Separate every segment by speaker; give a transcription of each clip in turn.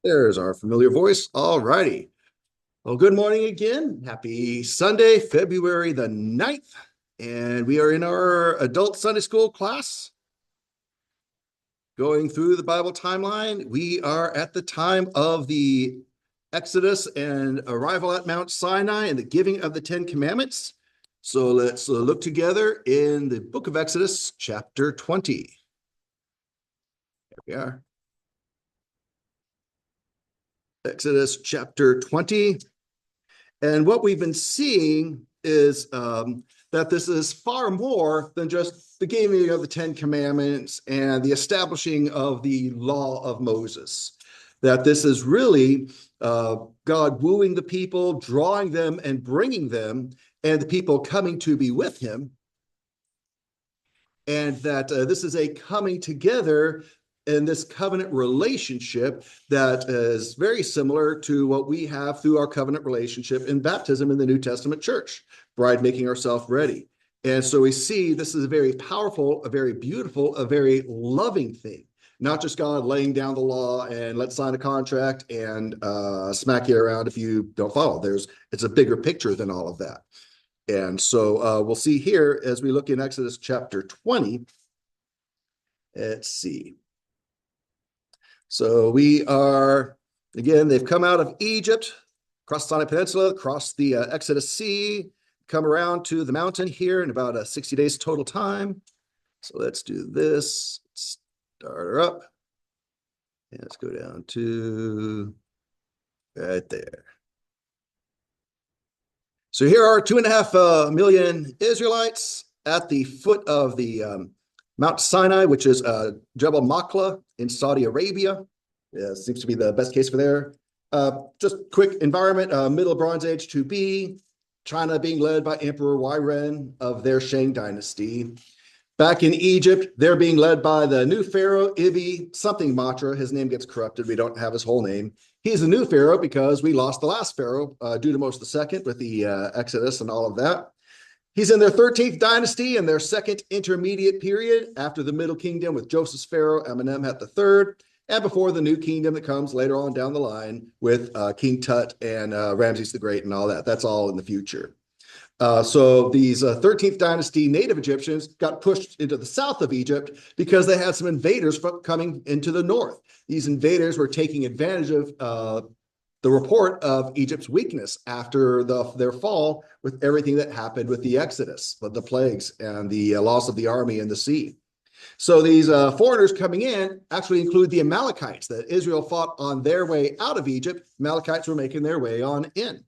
Speaker 1: There's our familiar voice. All righty. Well, good morning again. Happy Sunday, February the 9th. And we are in our adult Sunday school class going through the Bible timeline. We are at the time of the Exodus and arrival at Mount Sinai and the giving of the Ten Commandments. So let's look together in the book of Exodus, chapter 20. There we are. Exodus chapter 20. And what we've been seeing is that this is far more than just the giving of the Ten Commandments and the establishing of the law of Moses. That this is really God wooing the people, drawing them and bringing them, and the people coming to be with him. And that this is a coming together in this covenant relationship that is very similar to what we have through our covenant relationship in baptism in the New Testament church, bride making herself ready. And so we see this is a very powerful, a very beautiful, a very loving thing, not just God laying down the law and let's sign a contract and smack you around if you don't follow. It's a bigger picture than all of that. And so we'll see here as we look in Exodus chapter 20. Let's see. So we are, again, they've come out of Egypt, across the Sinai Peninsula, across the Exodus Sea, come around to the mountain here in about 60 days total time. So let's do this. Start her up. And let's go down to right there. So here are 2.5 million Israelites at the foot of the Mount Sinai, which is Jebel Makla in Saudi Arabia. Seems to be the best case for there. Just quick environment, Middle Bronze Age 2B, China being led by Emperor Huairen of their Shang dynasty. Back in Egypt, they're being led by the new pharaoh, Ibi, something Matra. His name gets corrupted. We don't have his whole name. He's the new pharaoh because we lost the last pharaoh, Dudamos II, with the Exodus and all of that. He's in their 13th dynasty and their second intermediate period after the Middle Kingdom with Joseph's pharaoh, Amenemhet III, and before the new kingdom that comes later on down the line with King Tut and Ramses the Great and all that. That's all in the future. So these 13th dynasty native Egyptians got pushed into the south of Egypt because they had some invaders coming into the north. These invaders were taking advantage of the report of Egypt's weakness after their fall with everything that happened with the Exodus, the plagues, and the loss of the army in the sea. So these foreigners coming in actually include the Amalekites that Israel fought on their way out of Egypt. Amalekites were making their way on in.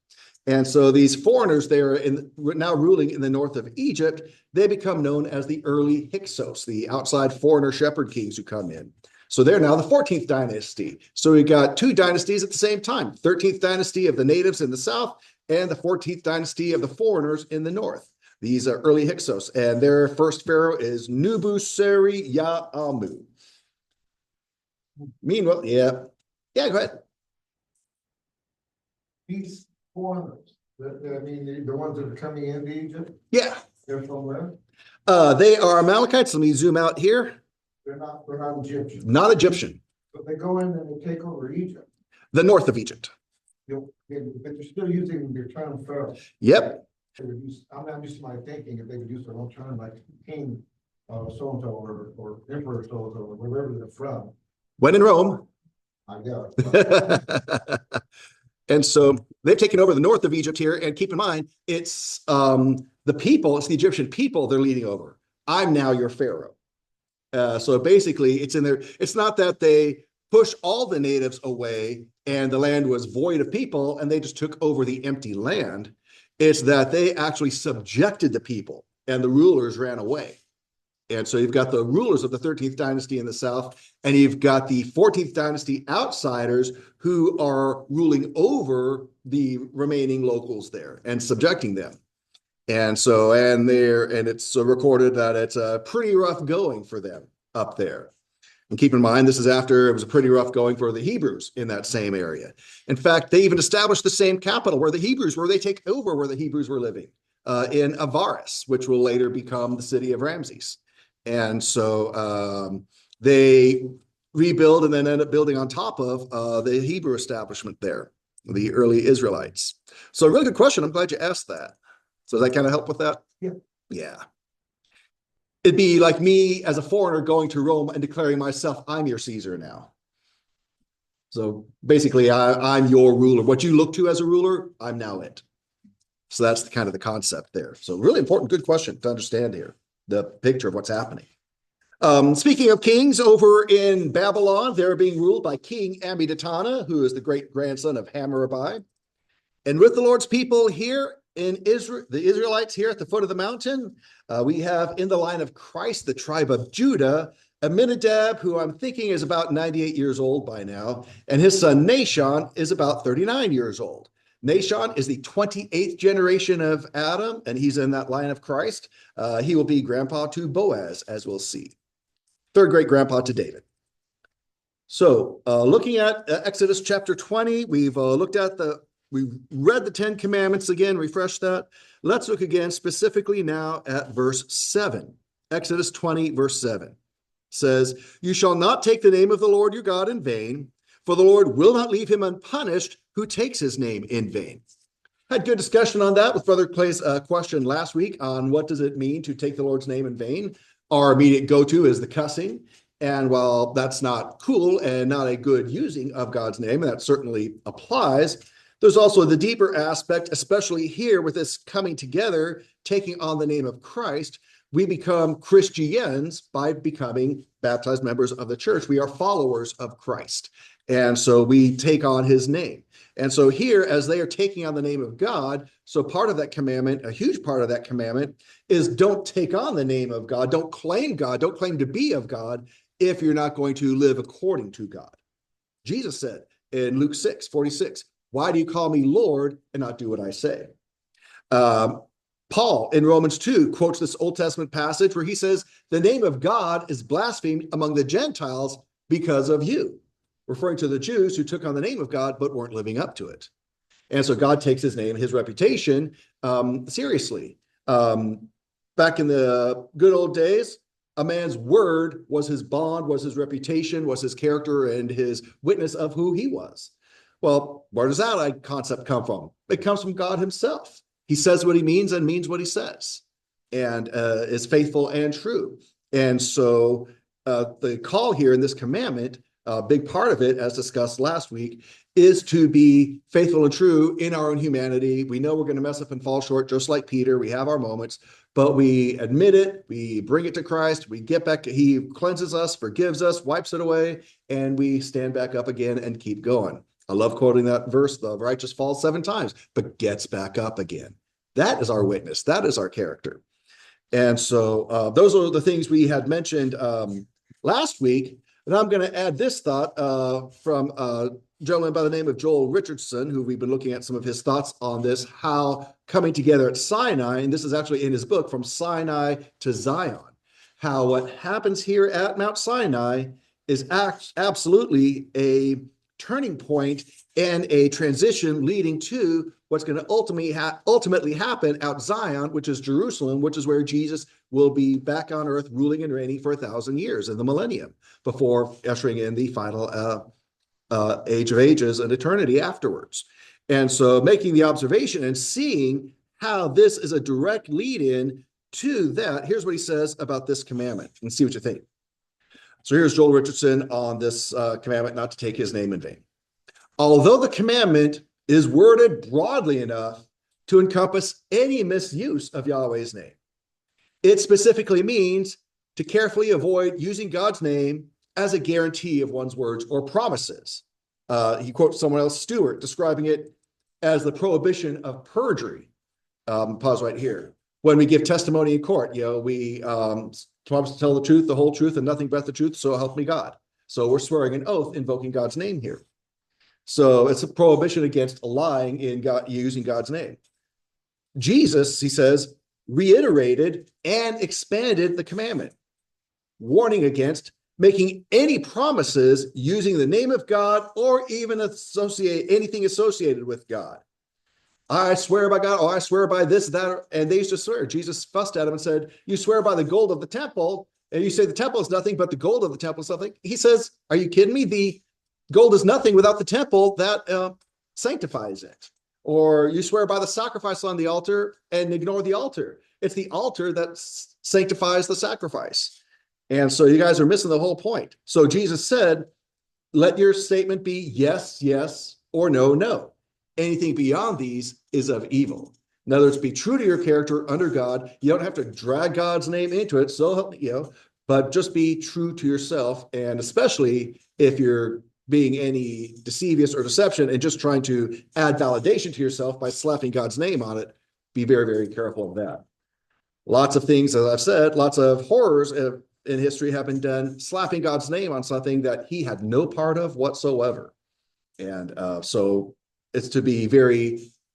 Speaker 1: And so these foreigners, they're now ruling in the north of Egypt. They become known as the early Hyksos, the outside foreigner shepherd kings who come in. So they're now the 14th dynasty. So we got two dynasties at the same time, 13th dynasty of the natives in the south and the 14th dynasty of the foreigners in the north. These are early Hyksos, and their first pharaoh is Nubu-seri-ya-amu. Meanwhile, go ahead.
Speaker 2: These foreigners, I mean, the ones that are coming into Egypt?
Speaker 1: Yeah.
Speaker 2: They're from where?
Speaker 1: They are Amalekites. Let me zoom out here.
Speaker 2: They're not Egyptian.
Speaker 1: Not Egyptian.
Speaker 2: But they go in and they take over Egypt.
Speaker 1: The north of Egypt.
Speaker 2: But they're still using their term pharaoh.
Speaker 1: Yep.
Speaker 2: I'm used to my thinking if they would use their own term like king so-and-so or emperor so-and-so or wherever they're from.
Speaker 1: When in Rome.
Speaker 2: I guess.
Speaker 1: And so they've taken over the north of Egypt here. And keep in mind, it's the people, it's the Egyptian people they're leading over. I'm now your pharaoh. So basically, it's in there. It's not that they push all the natives away and the land was void of people and they just took over the empty land. It's that they actually subjected the people and the rulers ran away. And so you've got the rulers of the 13th dynasty in the south, and you've got the 14th dynasty outsiders who are ruling over the remaining locals there and subjecting them. And so, and it's recorded that it's a pretty rough going for them up there. And keep in mind, this is after it was a pretty rough going for the Hebrews in that same area. In fact, they even established the same capital where the Hebrews were. They take over where the Hebrews were living in Avaris, which will later become the city of Ramses. And so they rebuild and then end up building on top of the Hebrew establishment there, the early Israelites. So a really good question. I'm glad you asked that. So does that kind of help with that?
Speaker 2: Yeah.
Speaker 1: Yeah. It'd be like me as a foreigner going to Rome and declaring myself, I'm your Caesar now. So basically, I'm your ruler. What you look to as a ruler, I'm now it. So that's kind of the concept there. So really important, good question to understand here, the picture of what's happening. Speaking of kings, over in Babylon, they're being ruled by King Amidatana, who is the great grandson of Hammurabi. And with the Lord's people here in Israel, the Israelites here at the foot of the mountain, we have in the line of Christ, the tribe of Judah, Aminadab, who I'm thinking is about 98 years old by now, and his son Nahshon is about 39 years old. Nahshon is the 28th generation of Adam, and he's in that line of Christ. He will be grandpa to Boaz, as we'll see. Third great grandpa to David. So looking at Exodus chapter 20, we've read the 10 commandments again, refresh that. Let's look again specifically now at verse 7. Exodus 20, verse 7 says, "You shall not take the name of the Lord your God in vain, for the Lord will not leave him unpunished who takes his name in vain." Had good discussion on that with Brother Clay's question last week on what does it mean to take the Lord's name in vain. Our immediate go-to is the cussing. And while that's not cool and not a good using of God's name, and that certainly applies, there's also the deeper aspect, especially here with this coming together, taking on the name of Christ. We become Christians by becoming baptized members of the church. We are followers of Christ. And so we take on his name. And so here, as they are taking on the name of God, so part of that commandment, a huge part of that commandment, is don't take on the name of God. Don't claim God. Don't claim to be of God if you're not going to live according to God. Jesus said in Luke 6:46, "Why do you call me Lord and not do what I say?" Paul in Romans 2 quotes this Old Testament passage where he says, "The name of God is blasphemed among the Gentiles because of you," referring to the Jews who took on the name of God but weren't living up to it. And so God takes his name, his reputation seriously. Back in the good old days, a man's word was his bond, was his reputation, was his character, and his witness of who he was. Well, where does that concept come from? It comes from God himself. He says what he means and means what he says, and is faithful and true. And so the call here in this commandment, a big part of it, as discussed last week, is to be faithful and true in our own humanity. We know we're going to mess up and fall short, just like Peter. We have our moments, but we admit it. We bring it to Christ. We get back. He cleanses us, forgives us, wipes it away, and we stand back up again and keep going. I love quoting that verse, the righteous falls 7 times, but gets back up again. That is our witness. That is our character. And so those are the things we had mentioned last week. And I'm going to add this thought from a gentleman by the name of Joel Richardson, who we've been looking at some of his thoughts on this, how coming together at Sinai, and this is actually in his book, From Sinai to Zion, how what happens here at Mount Sinai is absolutely a turning point and a transition leading to what's going to ultimately happen out Zion, which is Jerusalem, which is where Jesus will be back on earth ruling and reigning for 1,000 years in the millennium before ushering in the final age of ages and eternity afterwards. And so making the observation and seeing how this is a direct lead-in to that, here's what he says about this commandment, and see what you think. So here's Joel Richardson on this commandment not to take his name in vain. "Although the commandment is worded broadly enough to encompass any misuse of Yahweh's name, it specifically means to carefully avoid using God's name as a guarantee of one's words or promises." He quotes someone else, Stewart, describing it as the prohibition of perjury. Pause right here. When we give testimony in court, we promise to tell the truth, the whole truth, and nothing but the truth, so help me God. So we're swearing an oath, invoking God's name here. So it's a prohibition against lying in God, using God's name. Jesus, he says, reiterated and expanded the commandment, warning against making any promises using the name of God or even anything associated with God. "I swear by God," or "I swear by this, that," and they used to swear. Jesus fussed at him and said, "You swear by the gold of the temple, And you say the temple is nothing, but the gold of the temple is nothing. He says, are you kidding me? The gold is nothing without the temple that sanctifies it. Or you swear by the sacrifice on the altar and ignore the altar. It's the altar that sanctifies the sacrifice. And so you guys are missing the whole point. So Jesus said, let your statement be yes, yes, or no, no. Anything beyond these is of evil. In other words, be true to your character under God. You don't have to drag God's name into it. So help me, but just be true to yourself. And especially if you're being any deceivious or deception and just trying to add validation to yourself by slapping God's name on it, be very, very careful of that. Lots of things, as I've said, lots of horrors in history have been done slapping God's name on something that he had no part of whatsoever. And so it's to be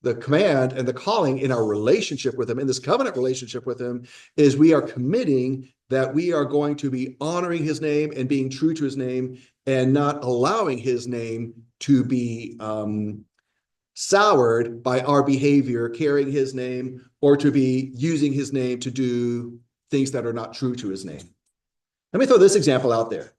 Speaker 1: the command and the calling in our relationship with him, in this covenant relationship with him, is we are committing that we are going to be honoring his name and being true to his name and not allowing his name to be soured by our behavior, carrying his name, or to be using his name to do things that are not true to his name. Let me throw this example out there.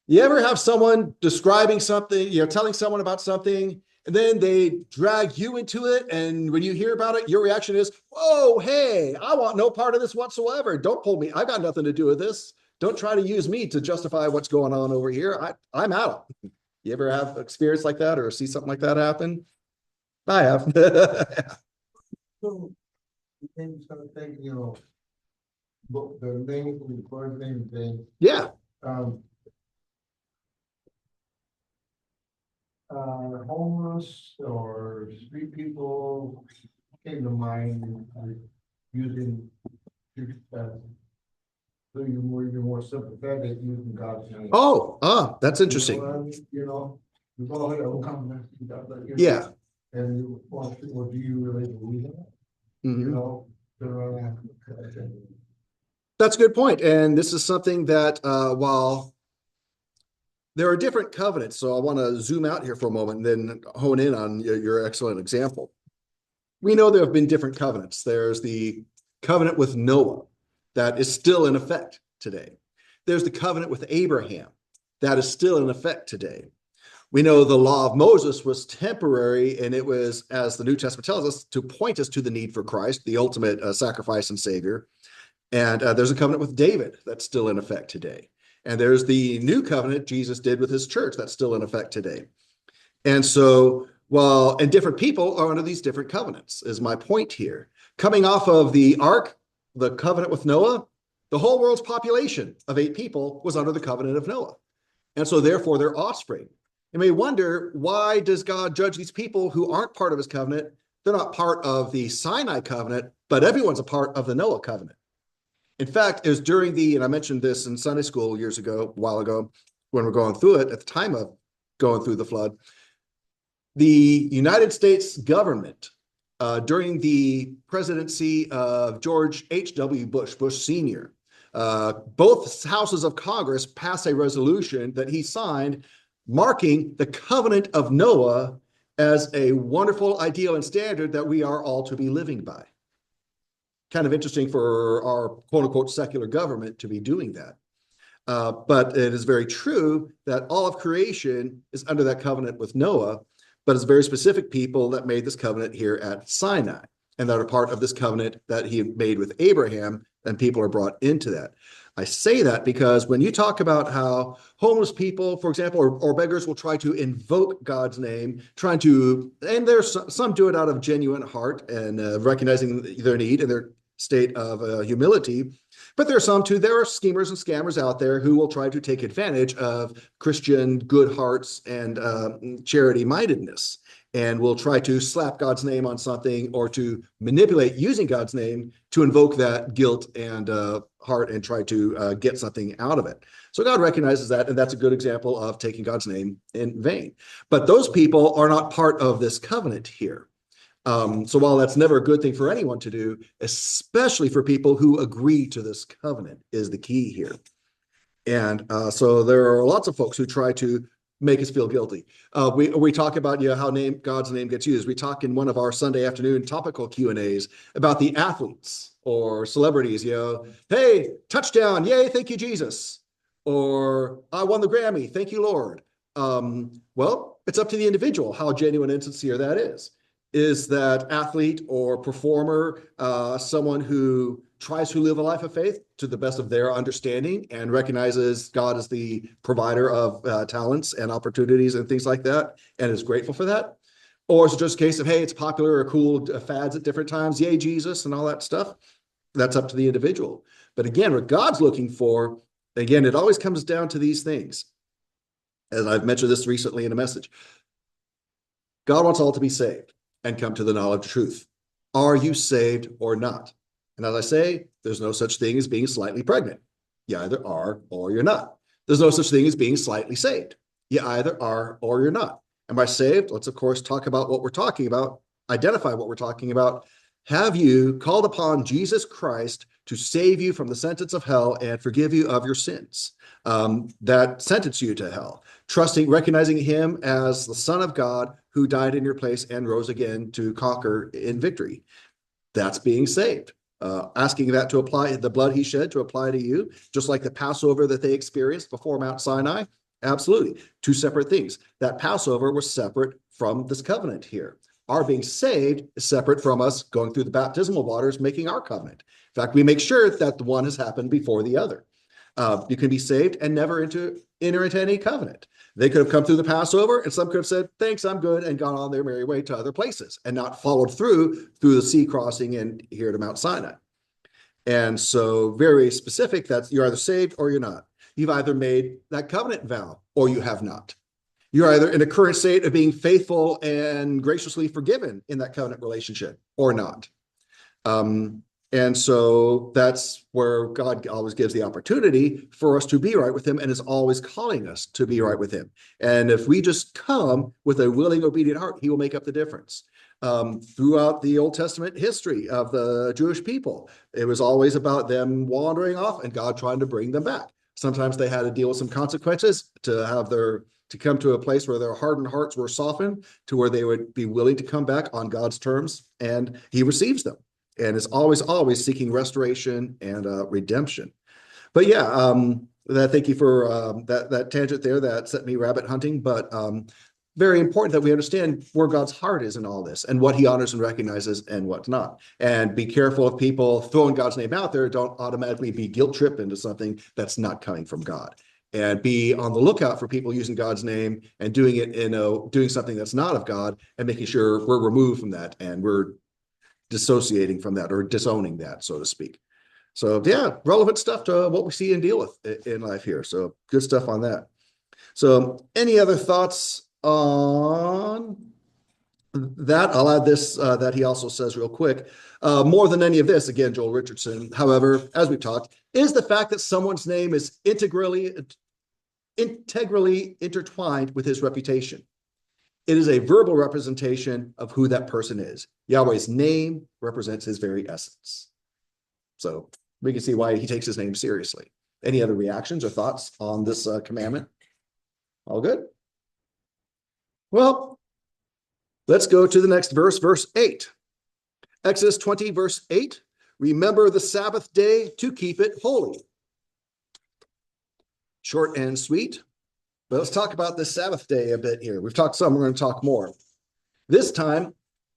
Speaker 1: You ever have someone describing something, telling someone about something, and then they drag you into it, and when you hear about it, your reaction is, whoa, hey, I want no part of this whatsoever. Don't pull me. I got nothing to do with this. Don't try to use me to justify what's going on over here. I'm out. You ever have experience like that or see something like that happen? I have.
Speaker 2: So, then you start thinking, the name, the Lord's name thing.
Speaker 1: Yeah.
Speaker 2: Homeless or street people came to mind using, so you're more sympathetic using God's name.
Speaker 1: That's interesting.
Speaker 2: We've all had our comments.
Speaker 1: Yeah.
Speaker 2: And you want to, well, do you really believe that?
Speaker 1: Mm-hmm. That's a good point. And this is something that while there are different covenants, so I want to zoom out here for a moment and then hone in on your excellent example. We know there have been different covenants. There's the covenant with Noah that is still in effect today. There's the covenant with Abraham that is still in effect today. We know the law of Moses was temporary, and it was, as the New Testament tells us, to point us to the need for Christ, the ultimate sacrifice and savior. And there's a covenant with David that's still in effect today. And there's the new covenant Jesus did with his church that's still in effect today. And so, and different people are under these different covenants, is my point here. Coming off of the ark, the covenant with Noah, the whole world's population of 8 people was under the covenant of Noah. And so therefore their offspring. You may wonder, why does God judge these people who aren't part of his covenant? They're not part of the Sinai covenant, but everyone's a part of the Noah covenant. In fact, it was during and I mentioned this in Sunday school a while ago, when we're going through it, at the time of going through the flood, the United States government, during the presidency of George H.W. Bush Sr., both houses of Congress passed a resolution that he signed marking the covenant of Noah as a wonderful ideal and standard that we are all to be living by. Kind of interesting for our quote unquote secular government to be doing that. But it is very true that all of creation is under that covenant with Noah, but it's very specific people that made this covenant here at Sinai and that are part of this covenant that he made with Abraham, and people are brought into that. I say that because when you talk about how homeless people, for example, or beggars will try to invoke God's name, and there's some do it out of genuine heart and recognizing their need and their state of humility, but there are some too. There are schemers and scammers out there who will try to take advantage of Christian good hearts and charity mindedness, and will try to slap God's name on something or to manipulate using God's name to invoke that guilt and heart and try to get something out of it. So God recognizes that, and that's a good example of taking God's name in vain. But those people are not part of this covenant here. So while that's never a good thing for anyone to do, especially for people who agree to this covenant, is the key here. And so there are lots of folks who try to make us feel guilty. We talk about how God's name gets used. We talk in one of our Sunday afternoon topical Q&As about the athletes or celebrities. Hey, touchdown! Yay! Thank you, Jesus. Or I won the Grammy. Thank you, Lord. Well, it's up to the individual how genuine and sincere that is. Is that athlete or performer someone who tries to live a life of faith to the best of their understanding and recognizes God as the provider of talents and opportunities and things like that and is grateful for that? Or is it just a case of, hey, it's popular or cool fads at different times, yay, Jesus, and all that stuff? That's up to the individual. But again, what God's looking for, again, it always comes down to these things. And I've mentioned this recently in a message. God wants all to be saved and come to the knowledge of truth. Are you saved or not? And as I say, there's no such thing as being slightly pregnant. You either are or you're not. There's no such thing as being slightly saved. You either are or you're not. And by saved, let's of course talk about what we're talking about, identify what we're talking about. Have you called upon Jesus Christ to save you from the sentence of hell and forgive you of your sins that sentence you to hell? Trusting, recognizing him as the Son of God who died in your place and rose again to conquer in victory. That's being saved. Asking that to apply, the blood he shed to apply to you, just like the Passover that they experienced before Mount Sinai. Absolutely. Two separate things. That Passover was separate from this covenant here. Our being saved is separate from us going through the baptismal waters, making our covenant. In fact, we make sure that the one has happened before the other. You can be saved and never enter into any covenant. They could have come through the Passover, and some could have said, thanks, I'm good, and gone on their merry way to other places, and not followed through the sea crossing and here to Mount Sinai. And so very specific, that you're either saved or you're not. You've either made that covenant vow or you have not. You're either in a current state of being faithful and graciously forgiven in that covenant relationship or not. And so that's where God always gives the opportunity for us to be right with him and is always calling us to be right with him. And if we just come with a willing, obedient heart, he will make up the difference. Throughout the Old Testament history of the Jewish people, it was always about them wandering off and God trying to bring them back. Sometimes they had to deal with some consequences to come to a place where their hardened hearts were softened to where they would be willing to come back on God's terms, and he receives them. And is always seeking restoration and redemption. But yeah, thank you for that tangent there that set me rabbit hunting. But very important that we understand where God's heart is in all this and what he honors and recognizes and what's not. And be careful of people throwing God's name out there. Don't automatically be guilt tripped into something that's not coming from God. And be on the lookout for people using God's name and doing it doing something that's not of God, and making sure we're removed from that and we're dissociating from that or disowning that, so to speak. So yeah, relevant stuff to what we see and deal with in life here. So good stuff on that. So any other thoughts on that? I'll add this that he also says real quick. More than any of this, again, Joel Richardson, however, as we've talked, is the fact that someone's name is integrally intertwined with his reputation. It is a verbal representation of who that person is. Yahweh's name represents his very essence. So we can see why he takes his name seriously. Any other reactions or thoughts on this commandment? All good? Well, let's go to the next verse, verse 8. Exodus 20, verse 8. Remember the Sabbath day to keep it holy. Short and sweet. But let's talk about the Sabbath day a bit here. We've talked some, we're going to talk more. This time,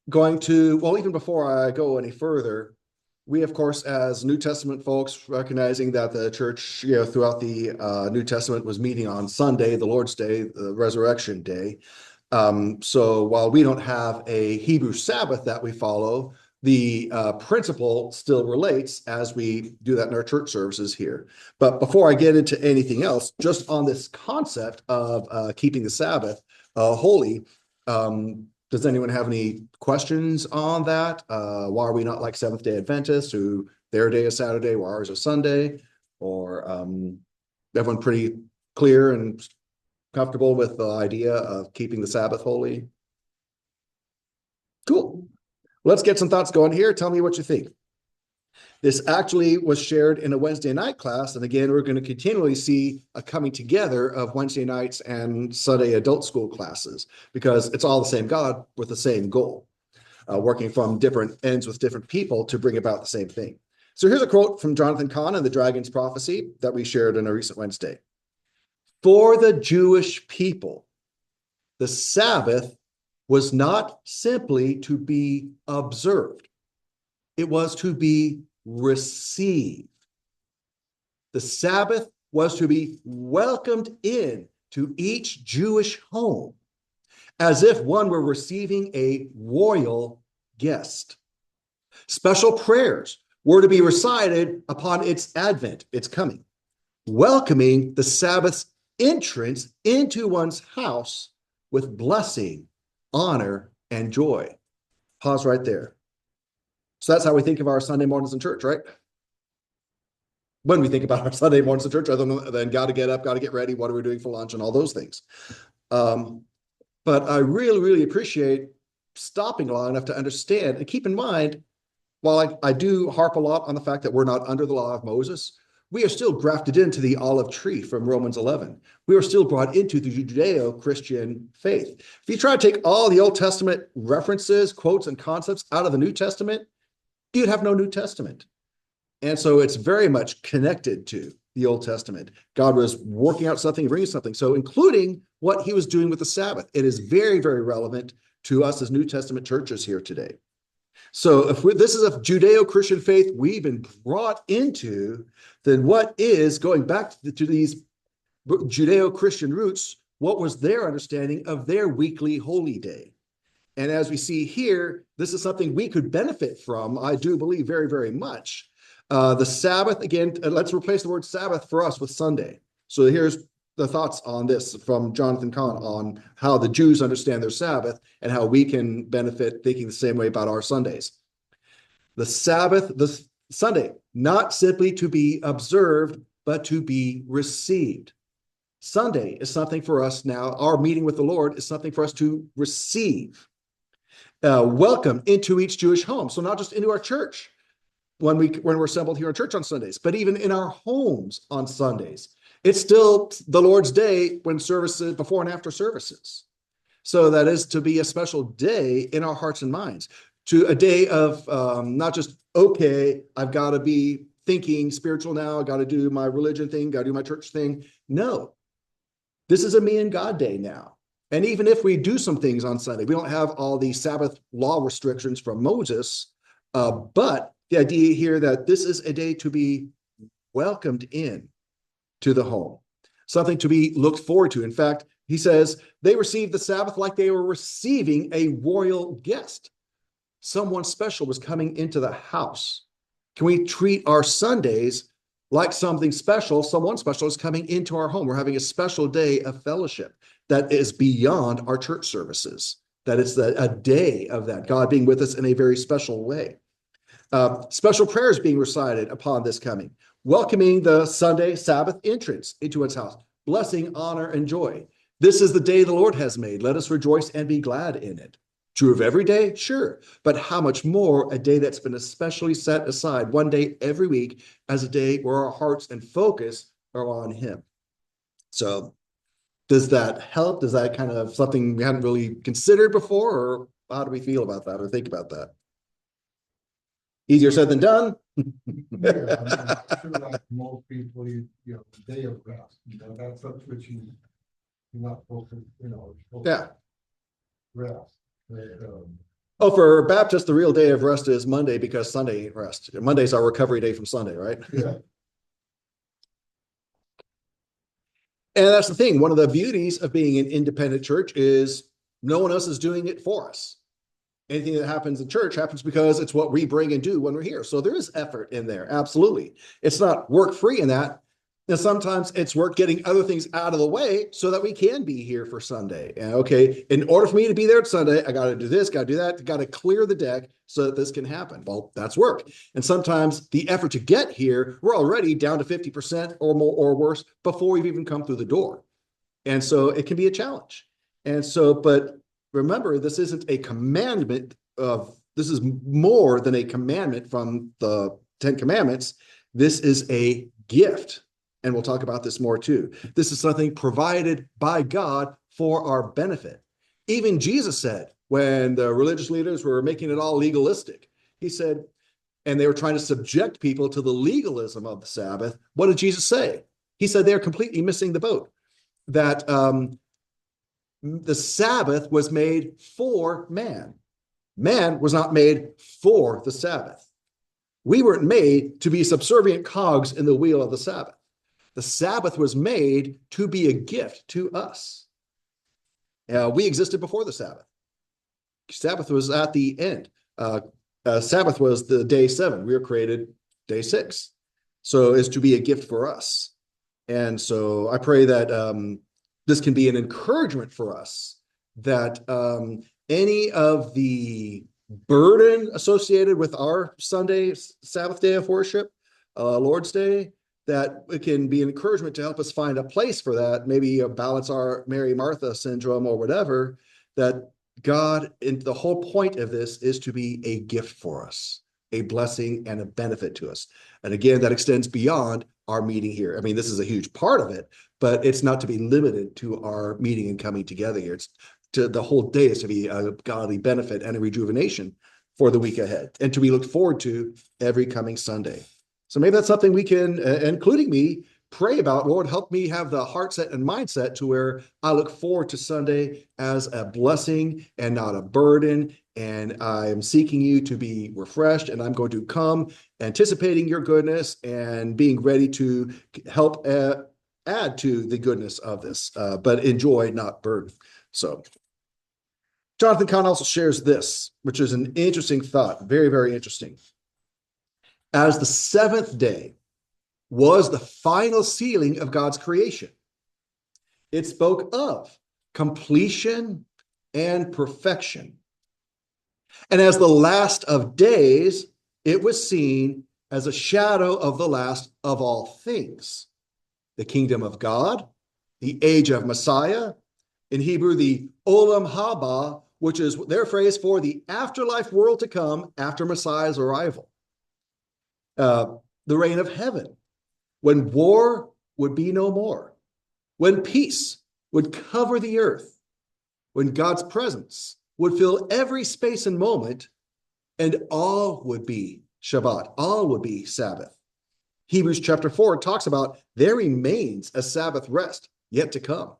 Speaker 1: even before I go any further, we, of course, as New Testament folks, recognizing that the church, throughout the New Testament was meeting on Sunday, the Lord's Day, the resurrection day. So while we don't have a Hebrew Sabbath that we follow, the principle still relates as we do that in our church services here. But before I get into anything else, just on this concept of keeping the Sabbath holy, does anyone have any questions on that? Why are we not like Seventh-day Adventists, who their day is Saturday, while ours is Sunday? Or everyone pretty clear and comfortable with the idea of keeping the Sabbath holy? Cool. Let's get some thoughts going here. Tell me what you think. This actually was shared in a Wednesday night class. And again, we're going to continually see a coming together of Wednesday nights and Sunday adult school classes because it's all the same God with the same goal, working from different ends with different people to bring about the same thing. So here's a quote from Jonathan Cahn and the Dragon's Prophecy that we shared in a recent Wednesday. For the Jewish people, the Sabbath was not simply to be observed. It was to be received. The Sabbath was to be welcomed in to each Jewish home as if one were receiving a royal guest. Special prayers were to be recited upon its advent, its coming, welcoming the Sabbath's entrance into one's house with blessing, honor, and joy. Pause right there. So that's how we think of our Sunday mornings in church, right? When we think about our Sunday mornings in church, other than got to get up, got to get ready, what are we doing for lunch, and all those things. But I really, really appreciate stopping long enough to understand and keep in mind, while I do harp a lot on the fact that we're not under the law of Moses, we are still grafted into the olive tree from Romans 11. We are still brought into the Judeo-Christian faith. If you try to take all the Old Testament references, quotes, and concepts out of the New Testament, you'd have no New Testament. And so it's very much connected to the Old Testament. God was working out something, bringing something. So including what he was doing with the Sabbath. It is very, very relevant to us as New Testament churches here today. So if this is a Judeo-Christian faith we've been brought into, then what is, going back to these Judeo-Christian roots, what was their understanding of their weekly holy day? And as we see here, this is something we could benefit from, I do believe, very, very much. The Sabbath, again, let's replace the word Sabbath for us with Sunday. So here's the thoughts on this from Jonathan Cahn on how the Jews understand their Sabbath and how we can benefit thinking the same way about our Sundays. The Sabbath, the Sunday, not simply to be observed, but to be received. Sunday is something for us now. Our meeting with the Lord is something for us to receive. Welcome into each Jewish home. So not just into our church when we're assembled here in church on Sundays, but even in our homes on Sundays. It's still the Lord's day when services, before and after services. So that is to be a special day in our hearts and minds, to a day of not just, okay, I've got to be thinking spiritual now, I got to do my religion thing, got to do my church thing. No, this is a me and God day now. And even if we do some things on Sunday, we don't have all the Sabbath law restrictions from Moses, but the idea here that this is a day to be welcomed in to the home, something to be looked forward to. In fact, he says they received the Sabbath like they were receiving a royal guest. Someone special was coming into the house. Can we treat our Sundays like something special? Someone special is coming into our home. We're having a special day of fellowship that is beyond our church services, that it's a day of that, God being with us in a very special way. Special prayers being recited upon this coming, welcoming the Sunday Sabbath entrance into its house, blessing, honor, and joy. This is the day the Lord has made. Let us rejoice and be glad in it. True of every day? Sure. But how much more a day that's been especially set aside one day every week as a day where our hearts and focus are on him. So does that help? Does that kind of something we hadn't really considered before? Or how do we feel about that or think about that? Easier said than done.
Speaker 2: Yeah, I'm sure like most people, the day of rest, that's what you're not supposed to,
Speaker 1: Yeah.
Speaker 2: rest.
Speaker 1: Oh, for Baptists, the real day of rest is Monday because Sunday ain't rest. Monday's our recovery day from Sunday, right?
Speaker 2: Yeah.
Speaker 1: And that's the thing. One of the beauties of being an independent church is no one else is doing it for us. Anything that happens in church happens because it's what we bring and do when we're here. So there is effort in there. Absolutely. It's not work free in that. And sometimes it's work getting other things out of the way so that we can be here for Sunday. And okay, in order for me to be there at Sunday, I got to do this, got to do that, got to clear the deck so that this can happen. Well, that's work. And sometimes the effort to get here, we're already down to 50% or more or worse before we've even come through the door. And so it can be a challenge. And so, but remember, this isn't a commandment this is more than a commandment from the Ten Commandments, this is a gift. And we'll talk about this more too. This is something provided by God for our benefit. Even Jesus said, when the religious leaders were making it all legalistic, he said, and they were trying to subject people to the legalism of the Sabbath, what did Jesus say? He said they're completely missing the boat, that the Sabbath was made for man. Man was not made for the Sabbath. We weren't made to be subservient cogs in the wheel of the Sabbath. The Sabbath was made to be a gift to us. We existed before the Sabbath. Sabbath was at the end. Sabbath was the day 7. We were created day 6. So it's to be a gift for us. And so I pray that this can be an encouragement for us, that any of the burden associated with our Sunday, Sabbath day of worship, Lord's Day, that it can be an encouragement to help us find a place for that, maybe balance our Mary Martha syndrome or whatever, that God, and the whole point of this is to be a gift for us, a blessing and a benefit to us. And again, that extends beyond our meeting here. I mean, this is a huge part of it, but it's not to be limited to our meeting and coming together here. It's to the whole day is to be a godly benefit and a rejuvenation for the week ahead, and to be looked forward to every coming Sunday. So maybe that's something we can, including me, pray about. Lord, help me have the heart set and mindset to where I look forward to Sunday as a blessing and not a burden. And I am seeking you to be refreshed, and I'm going to come anticipating your goodness and being ready to help add to the goodness of this, but enjoy, not burden. So Jonathan Kahn also shares this, which is an interesting thought, very, very interesting. As the 7th day was the final sealing of God's creation, it spoke of completion and perfection. And as the last of days, it was seen as a shadow of the last of all things. The kingdom of God, the age of Messiah, in Hebrew, the Olam Haba, which is their phrase for the afterlife world to come after Messiah's arrival. The reign of heaven, when war would be no more, when peace would cover the earth, when God's presence would fill every space and moment, and all would be Shabbat, all would be Sabbath. Hebrews chapter 4 talks about there remains a Sabbath rest yet to come,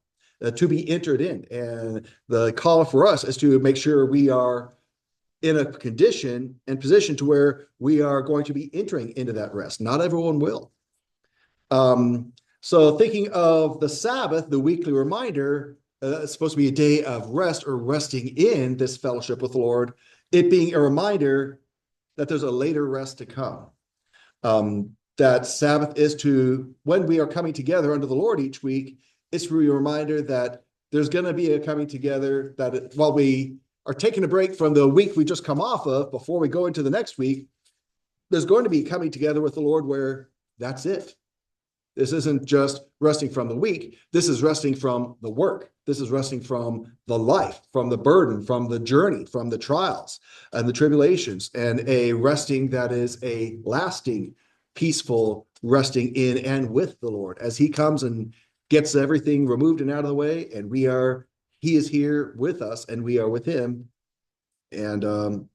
Speaker 1: to be entered in. And the call for us is to make sure we are in a condition and position to where we are going to be entering into that rest. Not everyone will. So thinking of the Sabbath, the weekly reminder, it's supposed to be a day of rest or resting in this fellowship with the Lord, it being a reminder that there's a later rest to come. That Sabbath is to, when we are coming together under the Lord each week, it's really a reminder that there's going to be a coming together, that while we are taking a break from the week we just come off of before we go into the next week, there's going to be coming together with the Lord where that's it. This isn't just resting from the week. This is resting from the work. This is resting from the life, from the burden, from the journey, from the trials and the tribulations, and a resting that is a lasting, peaceful resting in and with the Lord as he comes and gets everything removed and out of the way. And he is here with us and we are with him. And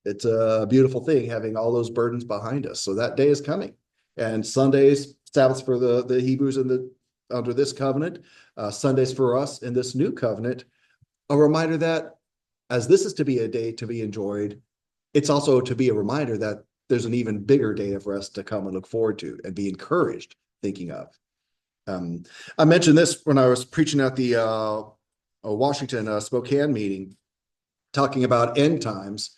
Speaker 1: it's a beautiful thing having all those burdens behind us. So that day is coming. And Sundays, Sabbaths for the Hebrews under this covenant, Sundays for us in this new covenant, a reminder that as this is to be a day to be enjoyed, it's also to be a reminder that there's an even bigger day of rest to come and look forward to and be encouraged thinking of. I mentioned this when I was preaching at the Washington Spokane meeting, talking about end times.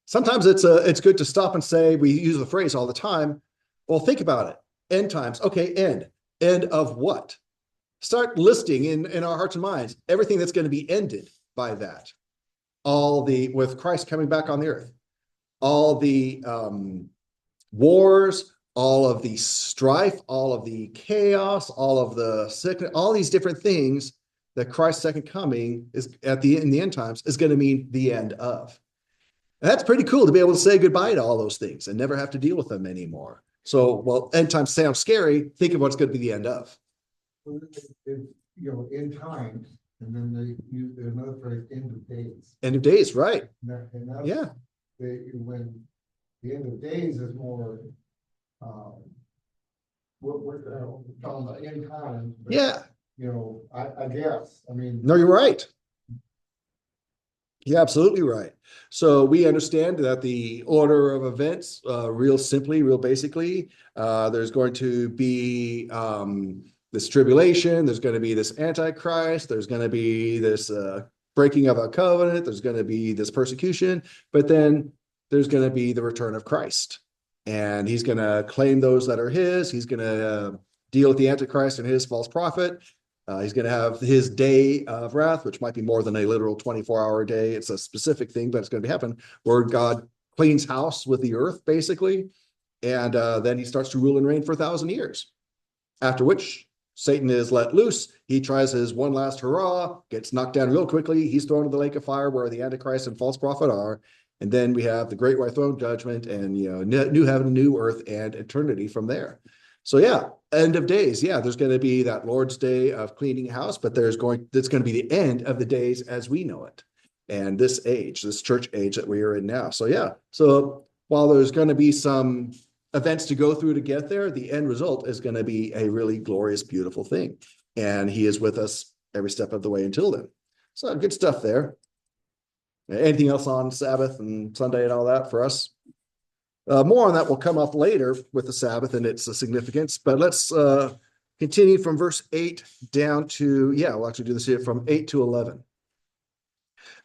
Speaker 1: Sometimes it's good to stop and say, we use the phrase all the time, well, think about it. End times. Okay, end. End of what? Start listing in our hearts and minds everything that's going to be ended by that. With Christ coming back on the earth, all the wars, all of the strife, all of the chaos, all of the sickness, all these different things that Christ's second coming is in the end times is going to mean the end of. That's pretty cool to be able to say goodbye to all those things and never have to deal with them anymore. So, well, end times sounds scary. Think of what's going to be the end of.
Speaker 2: In time, and then they use another phrase, end of days.
Speaker 1: End of days, right?
Speaker 2: And that's,
Speaker 1: Yeah.
Speaker 2: when the end of days is more, we're talking about end times.
Speaker 1: Yeah.
Speaker 2: I guess, I mean.
Speaker 1: No, you're right. You're absolutely right. So we understand that the order of events, real simply, real basically, there's going to be this tribulation, there's going to be this antichrist, there's going to be this breaking of a covenant, there's going to be this persecution, but then there's going to be the return of Christ. And he's going to claim those that are his. He's going to deal with the antichrist and his false prophet. He's going to have his day of wrath, which might be more than a literal 24-hour day. It's a specific thing, but it's going to happen where God cleans house with the earth, basically. And then he starts to rule and reign for 1,000 years, after which Satan is let loose. He tries his one last hurrah, gets knocked down real quickly. He's thrown into the lake of fire where the Antichrist and false prophet are. And then we have the great white throne judgment and, new heaven, new earth, and eternity from there. So yeah, end of days. Yeah, there's going to be that Lord's day of cleaning house, but that's going to be the end of the days as we know it. And this age, this church age that we are in now. So yeah, so while there's going to be some events to go through to get there, the end result is going to be a really glorious, beautiful thing. And he is with us every step of the way until then. So good stuff there. Anything else on Sabbath and Sunday and all that for us? More on that will come up later with the Sabbath and its significance, but let's continue from verse 8 down to, we'll actually do this here from 8 to 11.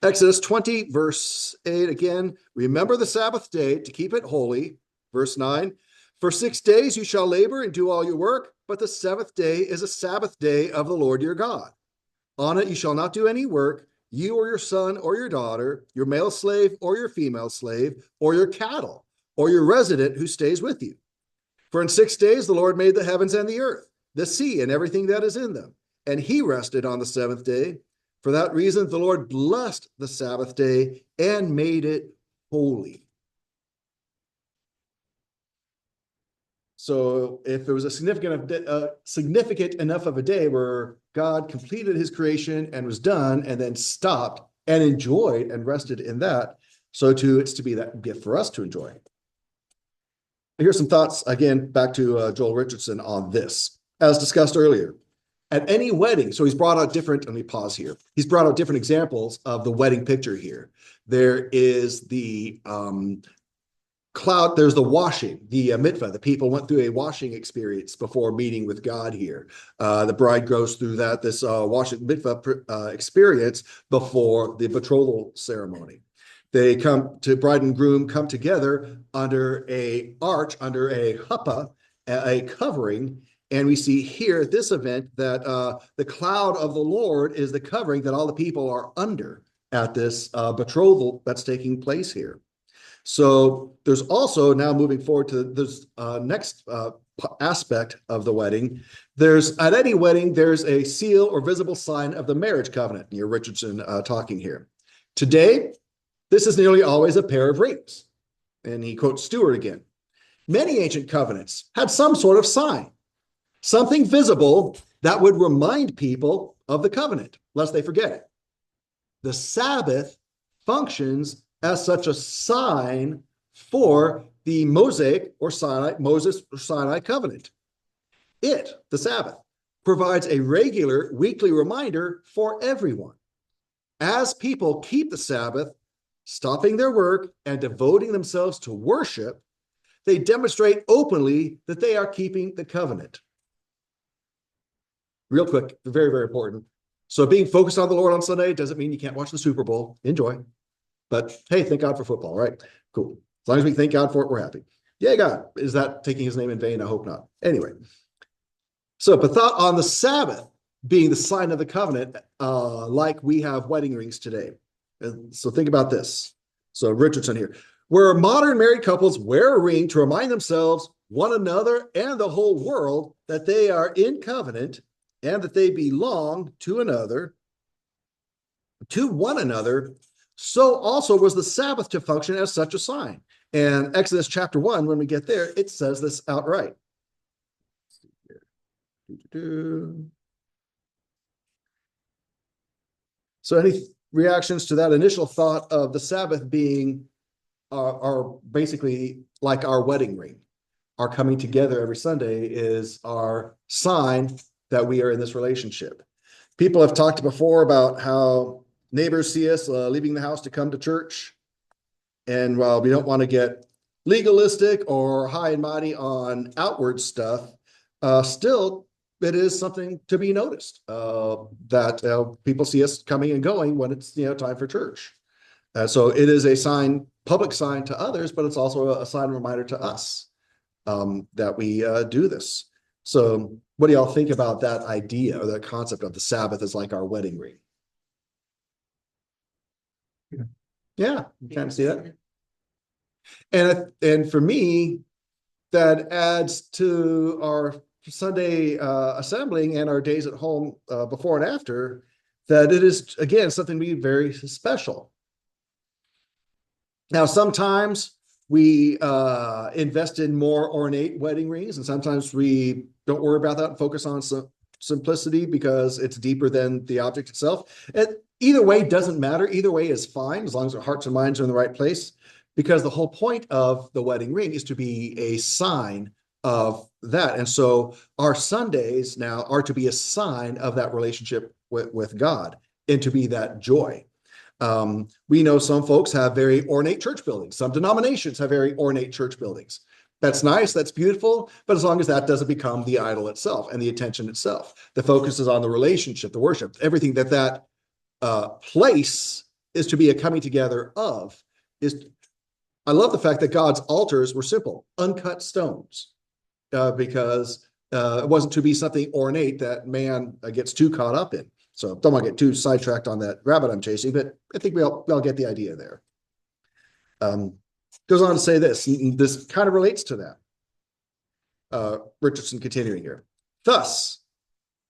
Speaker 1: Exodus 20, verse 8 again, remember the Sabbath day to keep it holy. Verse 9, for 6 days you shall labor and do all your work, but the seventh day is a Sabbath day of the Lord your God. On it you shall not do any work, you or your son or your daughter, your male slave or your female slave, or your cattle, or your resident who stays with you. For in 6 days the Lord made the heavens and the earth, the sea and everything that is in them, and he rested on the seventh day. For that reason the Lord blessed the Sabbath day and made it holy. So if there was a significant enough of a day where God completed his creation and was done and then stopped and enjoyed and rested in that, so too it's to be that gift for us to enjoy. Here's some thoughts, again, back to Joel Richardson on this. As discussed earlier, at any wedding, so he's brought out different, let me pause here. He's brought out different examples of the wedding picture here. There is the cloud, there's the washing, the mikvah. The people went through a washing experience before meeting with God here. The bride goes through this washing mikvah experience before the betrothal ceremony. They come to bride and groom come together under a arch, under a huppah, a covering. And we see here at this event that the cloud of the Lord is the covering that all the people are under at this betrothal that's taking place here. So there's also, now moving forward to this next aspect of the wedding, at any wedding, there's a seal or visible sign of the marriage covenant. You're Richardson talking here. Today, this is nearly always a pair of rings. And he quotes Stewart again. Many ancient covenants had some sort of sign, something visible that would remind people of the covenant, lest they forget it. The Sabbath functions as such a sign for the Moses or Sinai covenant. It, the Sabbath, provides a regular weekly reminder for everyone. As people keep the Sabbath, stopping their work and devoting themselves to worship, they demonstrate openly that they are keeping the covenant. Real quick, very, very important. So being focused on the Lord on Sunday doesn't mean you can't watch the Super Bowl. Enjoy. But hey, thank God for football, right? Cool. As long as we thank God for it, we're happy. Yeah, God. Is that taking his name in vain? I hope not. Anyway. So, but thought on the Sabbath being the sign of the covenant, like we have wedding rings today. And so think about this. So Richardson here. Where modern married couples wear a ring to remind themselves, one another, and the whole world that they are in covenant and that they belong to one another, so also was the Sabbath to function as such a sign. And Exodus chapter 1, when we get there, it says this outright. So any reactions to that initial thought of the Sabbath being are basically like our wedding ring? Our coming together every Sunday is our sign that we are in this relationship. People have talked before about how neighbors see us leaving the house to come to church. And while we don't want to get legalistic or high and mighty on outward stuff, still it is something to be noticed that people see us coming and going when it's time for church. So it is a sign, public sign to others, but it's also a sign reminder to us that we do this. So what do y'all think about that idea or that concept of the Sabbath as like our wedding ring? Yeah, you kind of see that. And for me, that adds to our Sunday assembling and our days at home before and after, that it is, again, something we very special. Now, sometimes we invest in more ornate wedding rings, and sometimes we don't worry about that and focus on simplicity because it's deeper than the object itself. Either way doesn't matter. Either way is fine as long as our hearts and minds are in the right place, because the whole point of the wedding ring is to be a sign of that. And so our Sundays now are to be a sign of that relationship with God and to be that joy. We know some folks have very ornate church buildings. Some denominations have very ornate church buildings. That's nice, that's beautiful, but as long as that doesn't become the idol itself and the attention itself, the focus is on the relationship, the worship, everything that place is to be a coming together of. I love the fact that God's altars were simple, uncut stones, because it wasn't to be something ornate that man gets too caught up in. So don't want to get too sidetracked on that rabbit I'm chasing, but I think we all get the idea there. Goes on to say this, and this kind of relates to that. Richardson continuing here. Thus,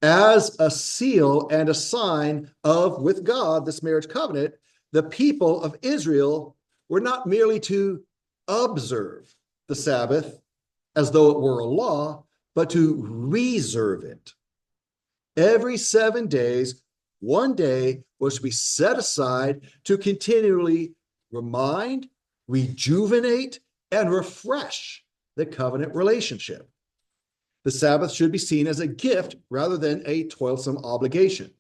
Speaker 1: as a seal and a sign of, with God, this marriage covenant, the people of Israel were not merely to observe the Sabbath as though it were a law, but to reserve it. Every 7 days, one day was to be set aside to continually remind, rejuvenate, and refresh the covenant relationship. The Sabbath should be seen as a gift rather than a toilsome obligation.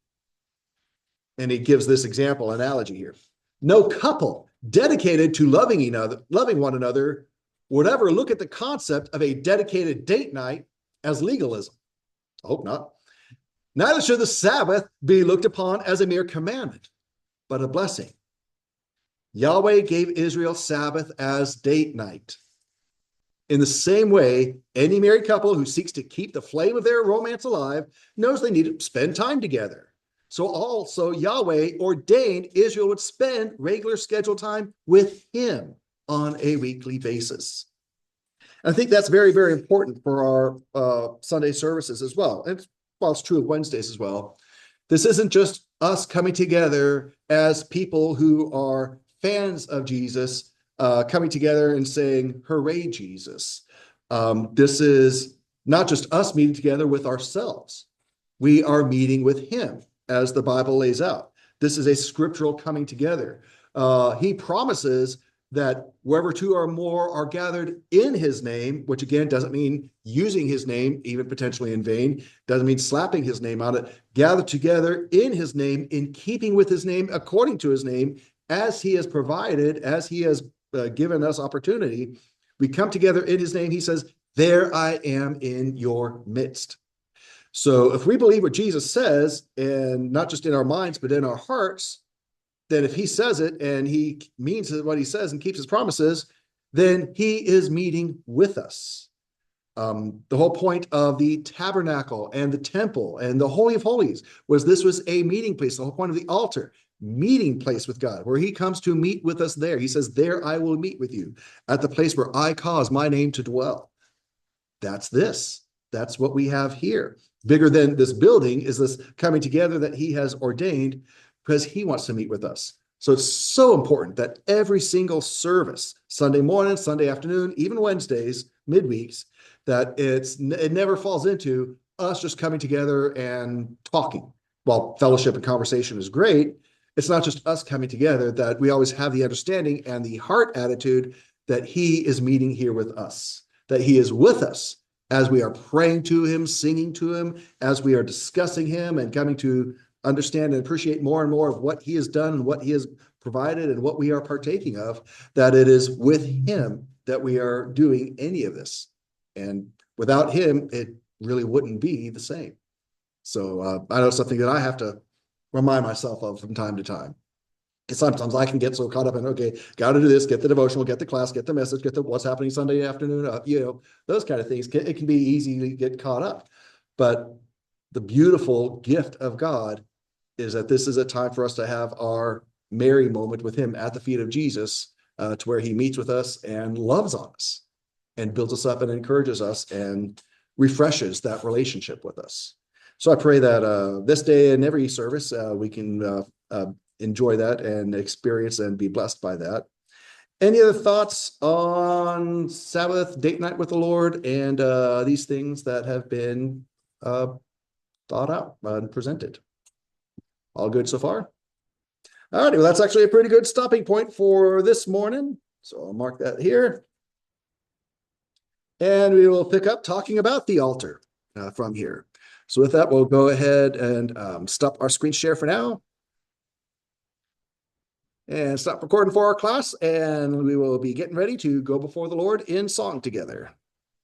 Speaker 1: And he gives this example, analogy here. No couple dedicated to loving one another would ever look at the concept of a dedicated date night as legalism. I hope not. Neither should the Sabbath be looked upon as a mere commandment, but a blessing. Yahweh gave Israel Sabbath as date night. In the same way, any married couple who seeks to keep the flame of their romance alive knows they need to spend time together. So also Yahweh ordained Israel would spend regular scheduled time with him on a weekly basis. And I think that's very, very important for our Sunday services as well. And it's true of Wednesdays as well. This isn't just us coming together as people who are fans of Jesus, coming together and saying, hooray, Jesus. This is not just us meeting together with ourselves. We are meeting with him, as the Bible lays out. This is a scriptural coming together. He promises that wherever two or more are gathered in his name, which again doesn't mean using his name, even potentially in vain, doesn't mean slapping his name on it, gathered together in his name, in keeping with his name, according to his name, as he has provided, as he has given us opportunity. We come together in his name. He says, there I am in your midst. So if we believe what Jesus says, and not just in our minds, but in our hearts, then if he says it and he means what he says and keeps his promises, then he is meeting with us. The whole point of the tabernacle and the temple and the Holy of Holies was this was a meeting place. The whole point of the altar, meeting place with God, where he comes to meet with us there. He says, there I will meet with you at the place where I cause my name to dwell. That's this. That's what we have here. Bigger than this building is this coming together that he has ordained because he wants to meet with us. So it's so important that every single service, Sunday morning, Sunday afternoon, even Wednesdays, midweeks, that it never falls into us just coming together and talking. While fellowship and conversation is great, it's not just us coming together, that we always have the understanding and the heart attitude that he is meeting here with us, that he is with us as we are praying to him, singing to him, as we are discussing him and coming to understand and appreciate more and more of what he has done and what he has provided and what we are partaking of, that it is with him that we are doing any of this. And without him, it really wouldn't be the same. So I know something that I have to remind myself of from time to time. Because sometimes I can get so caught up in, okay, got to do this, get the devotional, get the class, get the message, get the what's happening Sunday afternoon, those kind of things. It can be easy to get caught up. But the beautiful gift of God is that this is a time for us to have our Mary moment with him at the feet of Jesus, to where he meets with us and loves on us and builds us up and encourages us and refreshes that relationship with us. So I pray that this day and every service, we can enjoy that and experience and be blessed by that. Any other thoughts on Sabbath, date night with the Lord, and these things that have been thought out and presented? All good so far? All right, well, that's actually a pretty good stopping point for this morning. So I'll mark that here. And we will pick up talking about the altar from here. So with that, we'll go ahead and stop our screen share for now. And stop recording for our class, and we will be getting ready to go before the Lord in song together.